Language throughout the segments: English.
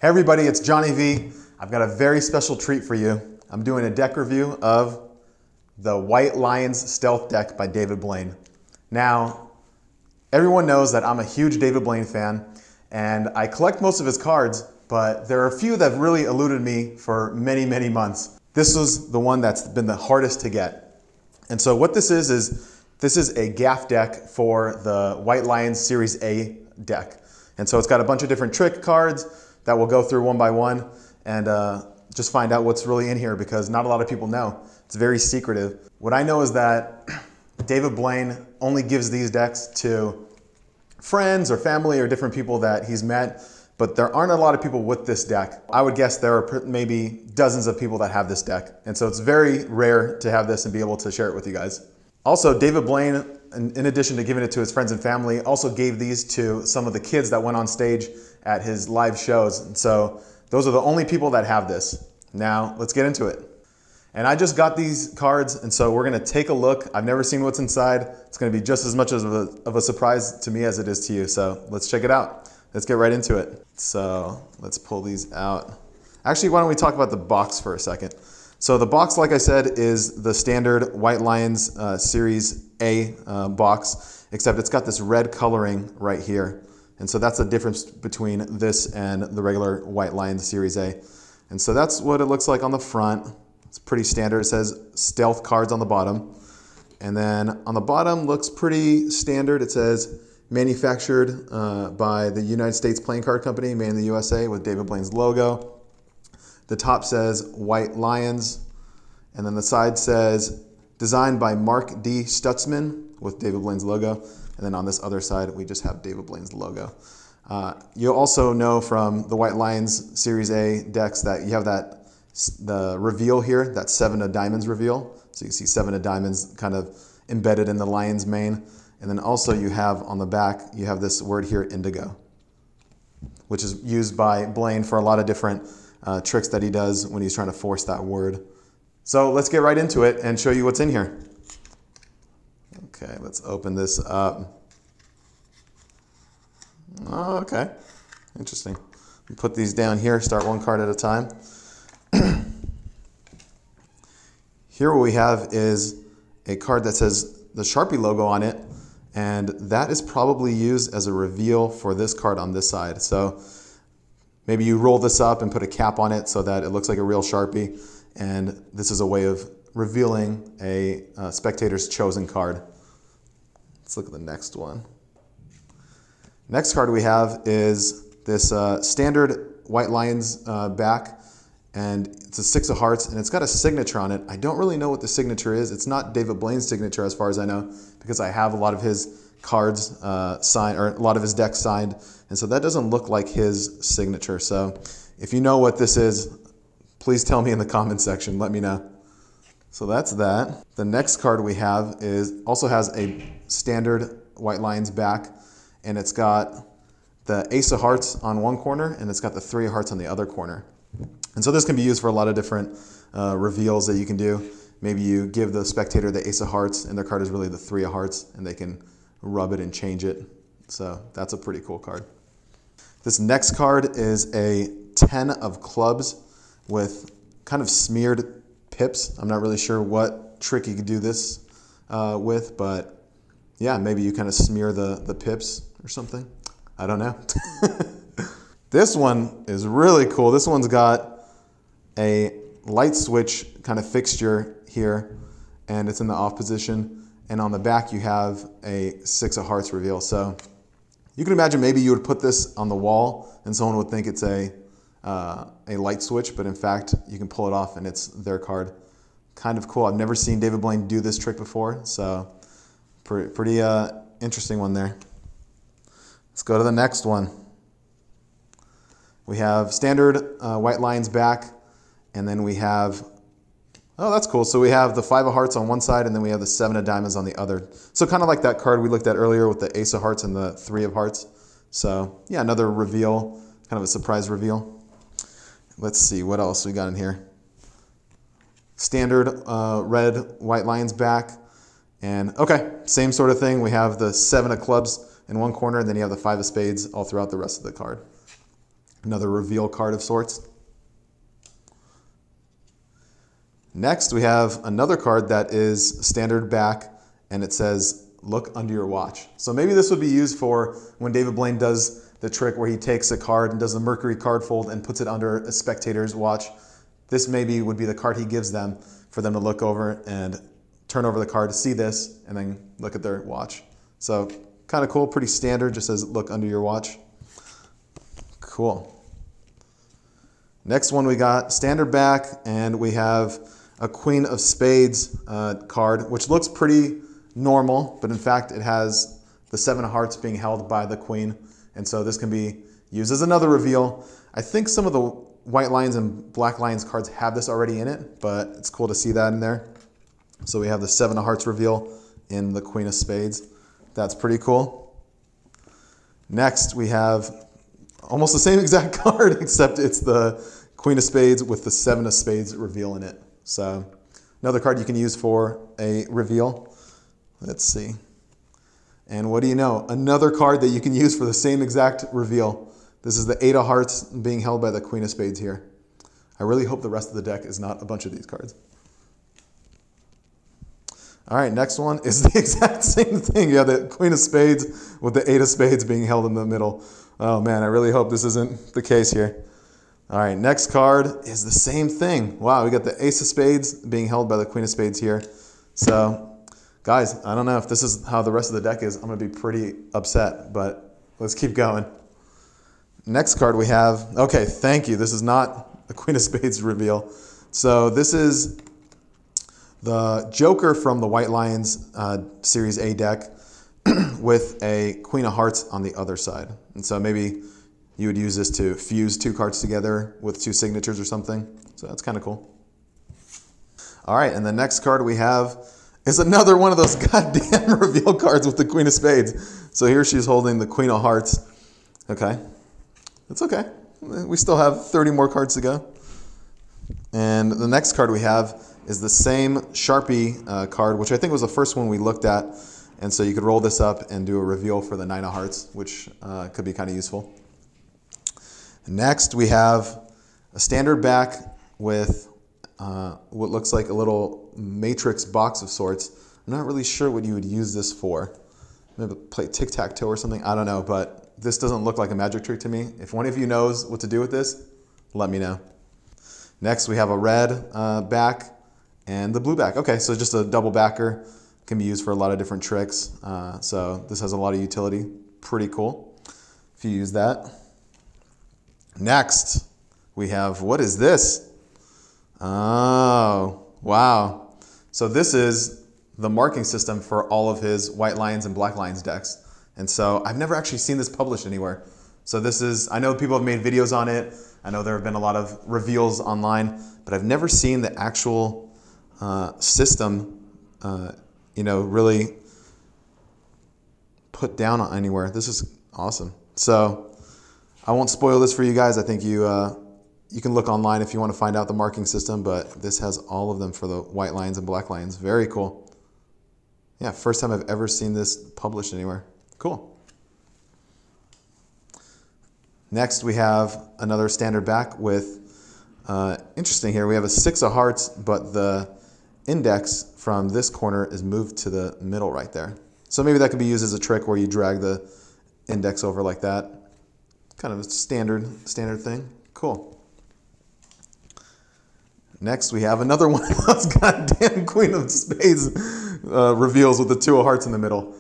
Hey everybody, it's Johnny V. I've got a very special treat for you. I'm doing a deck review of the White Lions Stealth Deck by David Blaine. Now, everyone knows that I'm a huge David Blaine fan, and I collect most of his cards, but there are a few that have really eluded me for many, many months. This was the one that's been the hardest to get. And so what this is a gaff deck for the White Lions Series A deck. And so it's got a bunch of different trick cards that we'll go through one by one and just find out what's really in here, because not a lot of people know. It's very secretive. What I know is that David Blaine only gives these decks to friends or family or different people that he's met, but there aren't a lot of people with this deck. I would guess there are maybe dozens of people that have this deck. And so it's very rare to have this and be able to share it with you guys. Also, David Blaine, in addition to giving it to his friends and family, also gave these to some of the kids that went on stage at his live shows. And so those are the only people that have this. Now, let's get into it. And I just got these cards, and so we're gonna take a look. I've never seen what's inside. It's gonna be just as much of a surprise to me as it is to you. So let's check it out. Let's get right into it. So let's pull these out. Actually, why don't we talk about the box for a second? So the box, like I said, is the standard White Lions Series A box, except it's got this red coloring right here. And so that's the difference between this and the regular White Lions Series A. And so that's what it looks like on the front. It's pretty standard. It says stealth cards on the bottom. And then on the bottom looks pretty standard. It says manufactured by the United States Playing Card Company, made in the USA, with David Blaine's logo. The top says White Lions. And then the side says designed by Mark D. Stutzman with David Blaine's logo. And then on this other side, we just have David Blaine's logo. You'll also know from the White Lions Series A decks that you have the reveal here, that 7 of diamonds reveal. So you see 7 of diamonds kind of embedded in the lion's mane. And then also you have on the back, you have this word here, indigo, which is used by Blaine for a lot of different tricks that he does when he's trying to force that word. So let's get right into it and show you what's in here. Okay, let's open this up. Oh, okay, interesting. We put these down here, start one card at a time. Here what we have is a card that says the Sharpie logo on it, and that is probably used as a reveal for this card on this side. So maybe you roll this up and put a cap on it so that it looks like a real Sharpie, and this is a way of revealing a spectator's chosen card. Let's look at the next one. Next card we have is this standard White Lions back, and it's a 6 of hearts, and it's got a signature on it. I don't really know what the signature is. It's not David Blaine's signature as far as I know, because I have a lot of his cards signed, or a lot of his decks signed, and so that doesn't look like his signature. So if you know what this is, please tell me in the comment section, let me know. So that's that. The next card we have also has a standard White Lions back, and it's got the Ace of Hearts on one corner, and it's got the 3 of Hearts on the other corner. And so this can be used for a lot of different reveals that you can do. Maybe you give the spectator the Ace of Hearts, and their card is really the 3 of Hearts, and they can rub it and change it. So that's a pretty cool card. This next card is a 10 of clubs with kind of smeared pips. I'm not really sure what trick you could do this with, but yeah, maybe you kind of smear the pips or something. I don't know. This one is really cool. This one's got a light switch kind of fixture here, and it's in the off position. And on the back, you have a 6 of hearts reveal. So you can imagine maybe you would put this on the wall, and someone would think it's a light switch, but in fact, you can pull it off and it's their card. Kind of cool. I've never seen David Blaine do this trick before, so pretty interesting one there. Let's go to the next one. We have standard White Lions back, and then we have, oh, that's cool. So we have the 5 of hearts on one side, and then we have the 7 of diamonds on the other. So kind of like that card we looked at earlier with the Ace of Hearts and the 3 of Hearts. So yeah, another reveal, kind of a surprise reveal. Let's see what else we got in here. Standard red White Lions back, and okay, same sort of thing. We have the 7 of clubs in one corner, and then you have the 5 of spades all throughout the rest of the card. Another reveal card of sorts. Next, we have another card that is standard back, and it says, look under your watch. So maybe this would be used for when David Blaine does the trick where he takes a card and does the Mercury card fold and puts it under a spectator's watch. This maybe would be the card he gives them for them to look over and turn over the card to see this and then look at their watch. So kind of cool, pretty standard, just says look under your watch. Cool. Next one we got standard back, and we have a Queen of Spades card, which looks pretty normal, but in fact it has the 7 of hearts being held by the Queen, and so this can be used as another reveal. I think some of the White Lions and Black Lions cards have this already in it, but it's cool to see that in there. So we have the 7 of hearts reveal in the Queen of Spades. That's pretty cool. Next we have almost the same exact card, except it's the Queen of Spades with the 7 of Spades reveal in it. So another card you can use for a reveal. Let's see. And what do you know? Another card that you can use for the same exact reveal. This is the 8 of hearts being held by the Queen of Spades here. I really hope the rest of the deck is not a bunch of these cards. All right, next one is the exact same thing. You have the Queen of Spades with the 8 of Spades being held in the middle. Oh man, I really hope this isn't the case here. All right, next card is the same thing. Wow, we got the Ace of Spades being held by the Queen of Spades here. So, guys, I don't know if this is how the rest of the deck is. I'm going to be pretty upset, but let's keep going. Next card we have, okay, thank you. This is not the Queen of Spades reveal. So this is the Joker from the White Lions Series A deck with a Queen of Hearts on the other side. And so maybe you would use this to fuse 2 cards together with 2 signatures or something. So that's kind of cool. All right, and the next card we have is another one of those goddamn reveal cards with the Queen of Spades. So here she's holding the Queen of Hearts. Okay, it's okay. We still have 30 more cards to go. And the next card we have is the same Sharpie card, which I think was the first one we looked at. And so you could roll this up and do a reveal for the 9 of hearts, which could be kind of useful. Next, we have a standard back with what looks like a little matrix box of sorts. I'm not really sure what you would use this for. Maybe play tic-tac-toe or something. I don't know, but this doesn't look like a magic trick to me. If one of you knows what to do with this, let me know. Next, we have a red back and the blue back. Okay, so just a double backer. Can be used for a lot of different tricks. So this has a lot of utility. Pretty cool if you use that. Next, we have, what is this? Oh, wow. So this is the marking system for all of his White Lions and Black Lions decks. And so I've never actually seen this published anywhere. So this is, I know people have made videos on it. I know there have been a lot of reveals online, but I've never seen the actual system, really put down on anywhere. This is awesome. So I won't spoil this for you guys. I think you can look online if you want to find out the marking system, but this has all of them for the White Lions and Black Lions. Very cool. Yeah, first time I've ever seen this published anywhere. Cool. Next, we have another standard back with, interesting here, we have a 6 of hearts, but the index from this corner is moved to the middle right there. So maybe that could be used as a trick where you drag the index over like that. Kind of a standard thing. Cool. Next, we have another one of those goddamn Queen of Spades reveals with the 2 of hearts in the middle.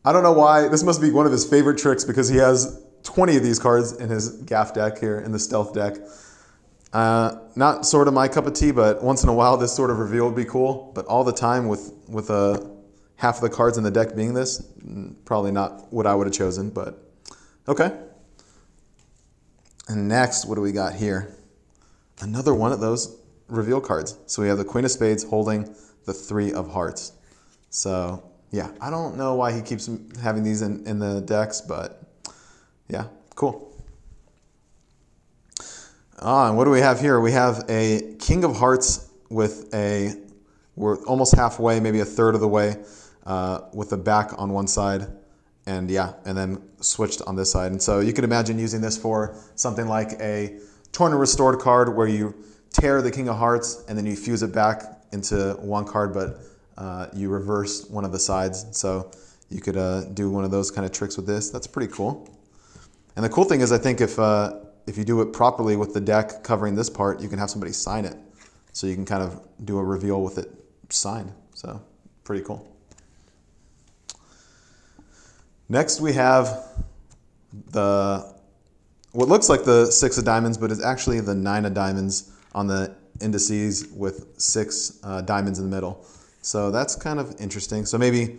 I don't know why. This must be one of his favorite tricks because he has 20 of these cards in his gaff deck here, in the stealth deck. Not sort of my cup of tea, but once in a while this sort of reveal would be cool. But all the time with half of the cards in the deck being this, probably not what I would have chosen, but okay. And next, what do we got here? Another one of those reveal cards. So we have the Queen of Spades holding the 3 of hearts. So yeah, I don't know why he keeps having these in the decks, but yeah, cool. And what do we have here? We have a King of Hearts with we're almost halfway, maybe a third of the way, with the back on one side and yeah, and then switched on this side. And so you could imagine using this for something like a torn and restored card where you tear the King of Hearts and then you fuse it back into one card, but you reverse one of the sides. So you could do one of those kind of tricks with this. That's pretty cool. And the cool thing is, I think if you do it properly with the deck covering this part, you can have somebody sign it. So you can kind of do a reveal with it signed. So pretty cool. Next we have what looks like the 6 of diamonds, but it's actually the 9 of diamonds on the indices with 6 diamonds in the middle. So that's kind of interesting. So maybe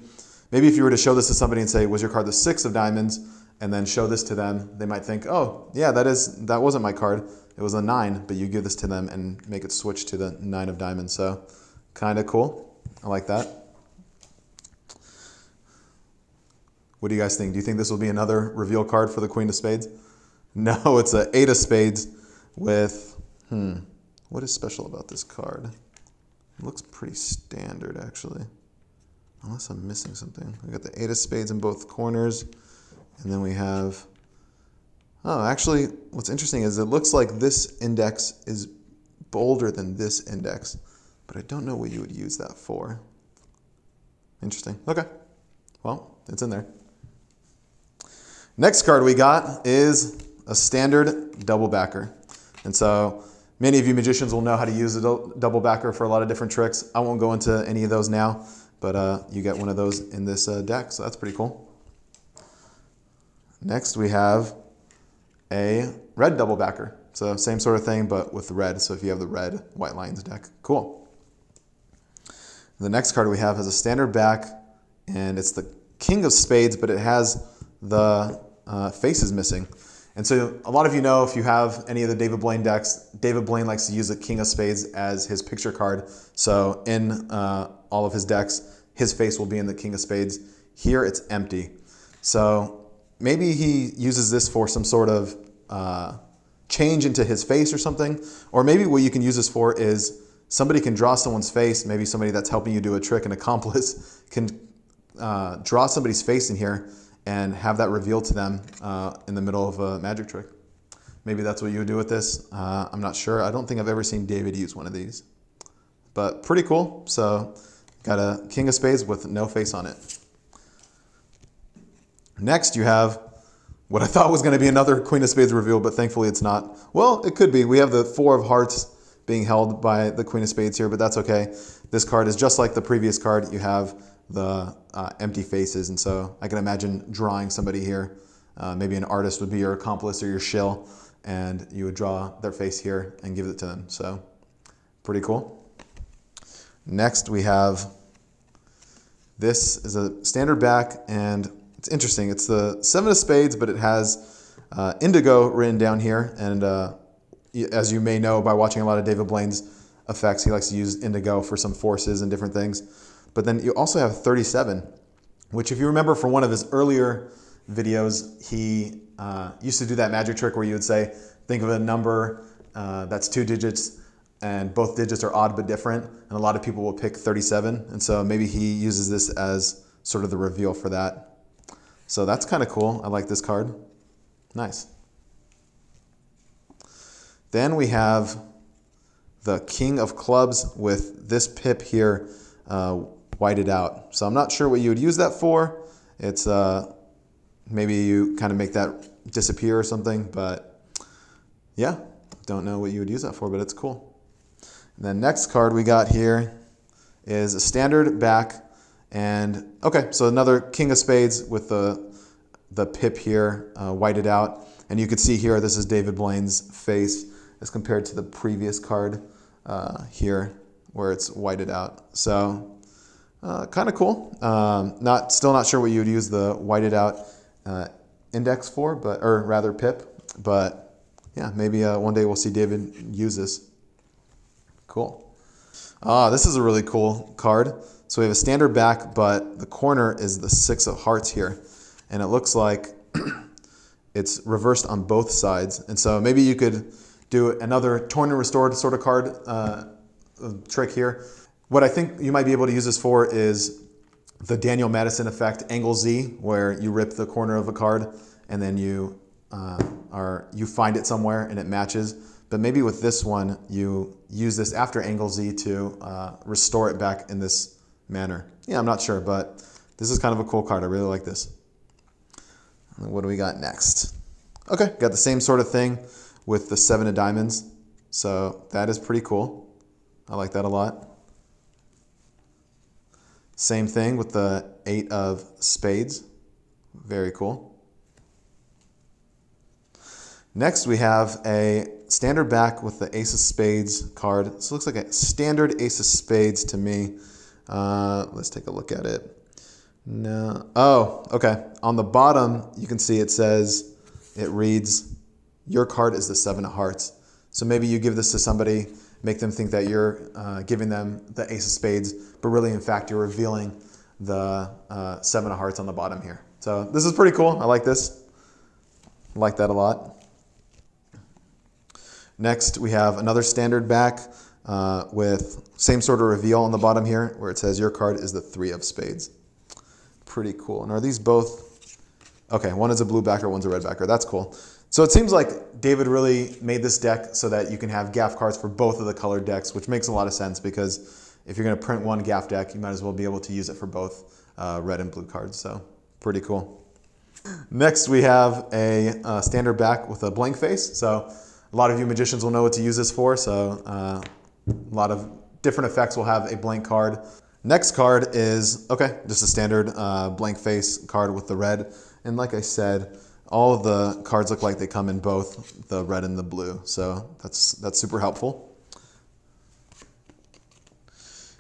if you were to show this to somebody and say, was your card the 6 of diamonds, and then show this to them, they might think, oh yeah, that wasn't my card. It was a 9, but you give this to them and make it switch to the 9 of diamonds. So kind of cool. I like that. What do you guys think? Do you think this will be another reveal card for the Queen of Spades? No, it's an 8 of Spades with, what is special about this card? It looks pretty standard, actually. Unless I'm missing something. We got the 8 of Spades in both corners. And then we have, oh, actually, what's interesting is it looks like this index is bolder than this index, but I don't know what you would use that for. Interesting. Okay. Well, it's in there. Next card we got is a standard double backer. And so many of you magicians will know how to use a double backer for a lot of different tricks. I won't go into any of those now, but you get one of those in this deck, so that's pretty cool. Next we have a red double backer. So same sort of thing, but with the red. So if you have the red White Lions deck, cool. The next card we have has a standard back, and it's the King of Spades, but it has the faces missing. And so a lot of you know, if you have any of the David Blaine decks, David Blaine likes to use the King of Spades as his picture card. So in all of his decks, his face will be in the King of Spades. Here it's empty. So maybe he uses this for some sort of change into his face or something. Or maybe what you can use this for is somebody can draw someone's face. Maybe somebody that's helping you do a trick, an accomplice, can draw somebody's face in here and have that revealed to them in the middle of a magic trick. Maybe that's what you would do with this. I'm not sure. I don't think I've ever seen David use one of these. But pretty cool. So got a King of Spades with no face on it. Next, you have what I thought was going to be another Queen of Spades reveal, but thankfully it's not. Well, it could be. We have the 4 of Hearts being held by the Queen of Spades here, but that's okay. This card is just like the previous card. You have the empty faces, and so I can imagine drawing somebody here. Maybe an artist would be your accomplice or your shill, and you would draw their face here and give it to them. So pretty cool. Next, we have, this is a standard back, and it's interesting. It's the 7 of Spades, but it has indigo written down here. And as you may know by watching a lot of David Blaine's effects, he likes to use indigo for some forces and different things. But then you also have 37, which if you remember from one of his earlier videos, he used to do that magic trick where you would say, think of a number that's 2 digits and both digits are odd but different. And a lot of people will pick 37. And so maybe he uses this as sort of the reveal for that. So that's kind of cool. I like this card. Nice. Then we have the King of Clubs with this pip here whited out. So I'm not sure what you would use that for. It's maybe you kind of make that disappear or something, but yeah, don't know what you would use that for, but it's cool. And then next card we got here is a standard back. And okay, so another King of Spades with the pip here whited out. And you can see here, this is David Blaine's face as compared to the previous card here where it's whited out. So kind of cool. Still not sure what you would use the whited out index for, or rather pip. But yeah, maybe one day we'll see David use this. Cool. This is a really cool card. So we have a standard back, but the corner is the 6 of Hearts here. And it looks like it's reversed on both sides. And so maybe you could do another torn and restored sort of card trick here. What I think you might be able to use this for is the Daniel Madison effect, angle Z, where you rip the corner of a card and then you find it somewhere and it matches. But maybe with this one, you use this after angle Z to restore it back in this manner. Yeah, I'm not sure, but this is kind of a cool card. I really like this. What do we got next? Okay, got the same sort of thing with the 7 of diamonds. So that is pretty cool. I like that a lot. Same thing with the 8 of spades. Very cool. Next we have a standard back with the ace of spades card. This looks like a standard ace of spades to me. Let's take a look at it. No. Oh, okay. On the bottom, you can see it reads, your card is the 7 of hearts. So maybe you give this to somebody, make them think that you're giving them the ace of spades, but really, in fact, you're revealing the 7 of hearts on the bottom here. So this is pretty cool. I like this. I like that a lot. Next, we have another standard back with same sort of reveal on the bottom here, where it says your card is the 3 of spades. Pretty cool. And are these both? Okay, one is a blue backer, one's a red backer. That's cool. So it seems like David really made this deck so that you can have gaff cards for both of the colored decks, which makes a lot of sense because if you're going to print one gaff deck, you might as well be able to use it for both red and blue cards. So pretty cool. Next, we have a standard back with a blank face. So a lot of you magicians will know what to use this for. So a lot of different effects will have a blank card. Next card is, okay, just a standard blank face card with the red. And like I said, all of the cards look like they come in both the red and the blue. So that's super helpful.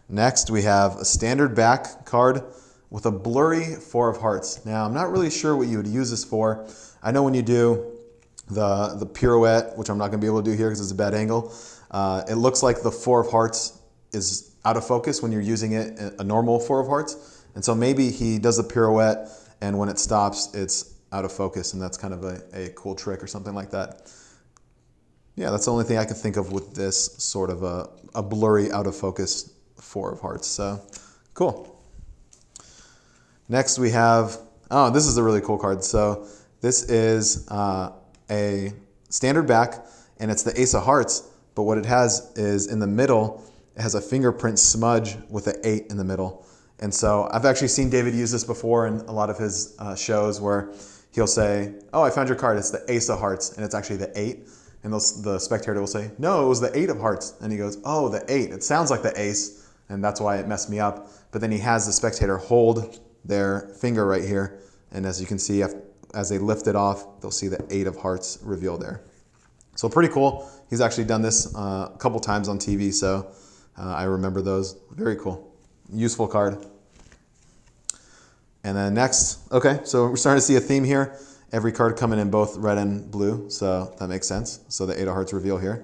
Next, we have a standard back card with a blurry 4 of hearts. Now, I'm not really sure what you would use this for. I know when you do the pirouette, which I'm not going to be able to do here because it's a bad angle, it looks like the 4 of hearts is out of focus when you're using it, a normal 4 of hearts. And so maybe he does the pirouette and when it stops, it's out of focus, and that's kind of a cool trick or something like that. Yeah, that's the only thing I can think of with this sort of a blurry out of focus 4 of hearts. So cool. Next we have, oh, this is a really cool card. So this is a standard back and it's the ace of hearts, but what it has is in the middle, it has a fingerprint smudge with an 8 in the middle. And so I've actually seen David use this before in a lot of his shows where he'll say, oh, I found your card. It's the ace of hearts. And it's actually the 8. And the spectator will say, no, it was the 8 of hearts. And he goes, oh, the 8. It sounds like the ace. And that's why it messed me up. But then he has the spectator hold their finger right here. And as you can see, as they lift it off, they'll see the 8 of hearts reveal there. So pretty cool. He's actually done this a couple times on TV. So I remember those. Very cool. Useful card. And then next, okay, so we're starting to see a theme here. Every card coming in both red and blue, so that makes sense. So the 8 of hearts reveal here.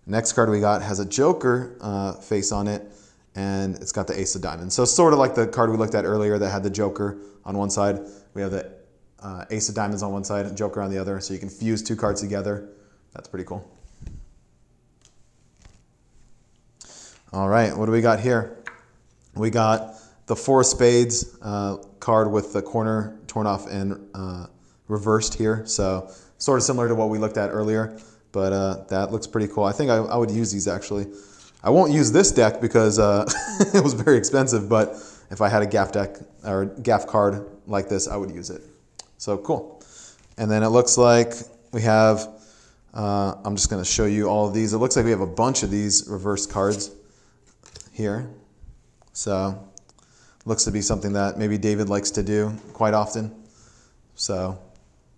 Next card we got has a Joker face on it, and it's got the ace of diamonds. So sort of like the card we looked at earlier that had the Joker on one side. We have the ace of diamonds on one side and Joker on the other, so you can fuse 2 cards together. That's pretty cool. All right, what do we got here? We got the 4 of spades card with the corner torn off and reversed here. So sort of similar to what we looked at earlier, but that looks pretty cool. I think I would use these actually. I won't use this deck because it was very expensive, but if I had a gaff deck or gaff card like this, I would use it. So cool. And then it looks like we have, I'm just going to show you all of these. It looks like we have a bunch of these reversed cards here. So looks to be something that maybe David likes to do quite often. So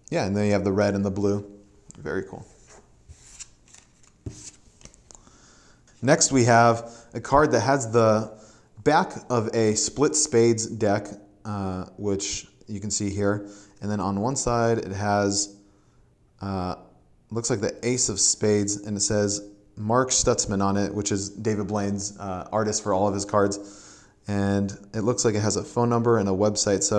yeah, and then you have the red and the blue. Very cool. Next we have a card that has the back of a split spades deck, which you can see here. And then on one side it has, looks like the ace of spades, and it says Mark Stutzman on it, which is David Blaine's artist for all of his cards. And it looks like it has a phone number and a website,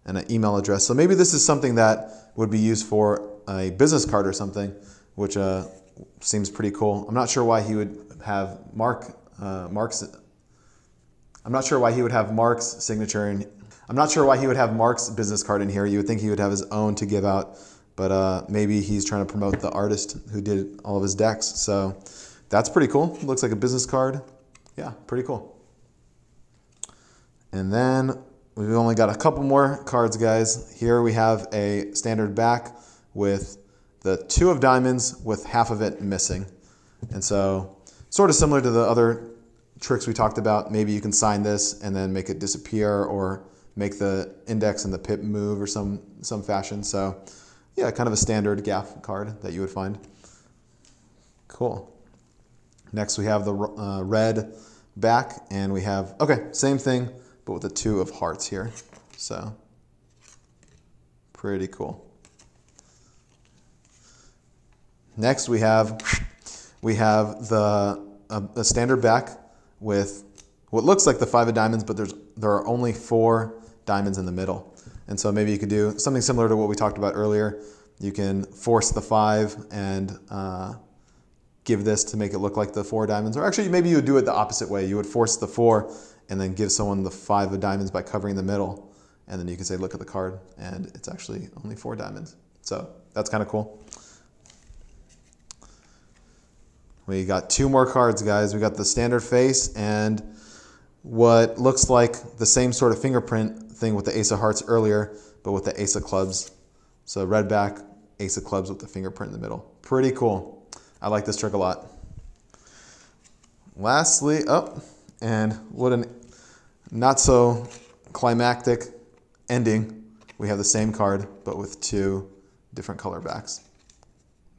and an email address. So maybe this is something that would be used for a business card or something, which seems pretty cool. I'm not sure why he would have Mark's I'm not sure why he would have Mark's signature in. I'm not sure why he would have Mark's business card in here. You would think he would have his own to give out, but maybe he's trying to promote the artist who did all of his decks. So that's pretty cool. Looks like a business card. Yeah, pretty cool. And then we've only got a couple more cards, guys. Here we have a standard back with the 2 of diamonds with half of it missing. And so sort of similar to the other tricks we talked about. Maybe you can sign this and then make it disappear, or make the index and the pip move, or some fashion. So yeah, kind of a standard gaff card that you would find. Cool. Next we have the red back, and we have, okay, same thing, but with the 2 of hearts here. So pretty cool. Next we have the standard back with what looks like the 5 of diamonds, but there are only 4 diamonds in the middle. And so maybe you could do something similar to what we talked about earlier. You can force the 5 and give this to make it look like the 4 diamonds. Or actually, maybe you would do it the opposite way. You would force the 4 and then give someone the 5 of diamonds by covering the middle. And then you can say, look at the card, and it's actually only 4 diamonds. So that's kind of cool. We got 2 more cards, guys. We got the standard face and what looks like the same sort of fingerprint thing with the ace of hearts earlier, but with the ace of clubs. So red back, ace of clubs with the fingerprint in the middle. Pretty cool. I like this trick a lot. Lastly, and what a not so climactic ending. We have the same card, but with 2 different color backs.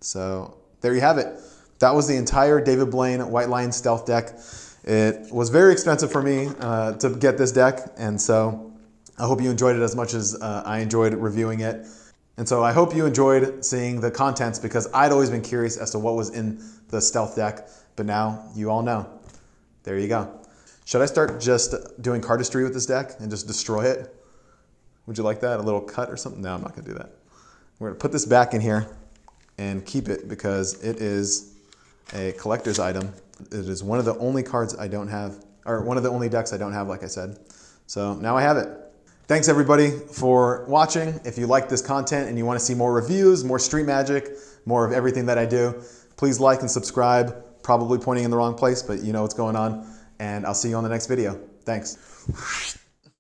So there you have it. That was the entire David Blaine White Lion Stealth deck. It was very expensive for me to get this deck, and so I hope you enjoyed it as much as I enjoyed reviewing it. And so I hope you enjoyed seeing the contents, because I'd always been curious as to what was in the Stealth deck, but now you all know. There you go. Should I start just doing cardistry with this deck and just destroy it? Would you like that? A little cut or something? No, I'm not gonna do that. We're gonna put this back in here and keep it because it is a collector's item. It is one of the only cards I don't have, or one of the only decks I don't have, like I said. So now I have it. Thanks everybody for watching. If you like this content and you want to see more reviews, more street magic, more of everything that I do, please like and subscribe. Probably pointing in the wrong place, but you know what's going on. And I'll see you on the next video. Thanks.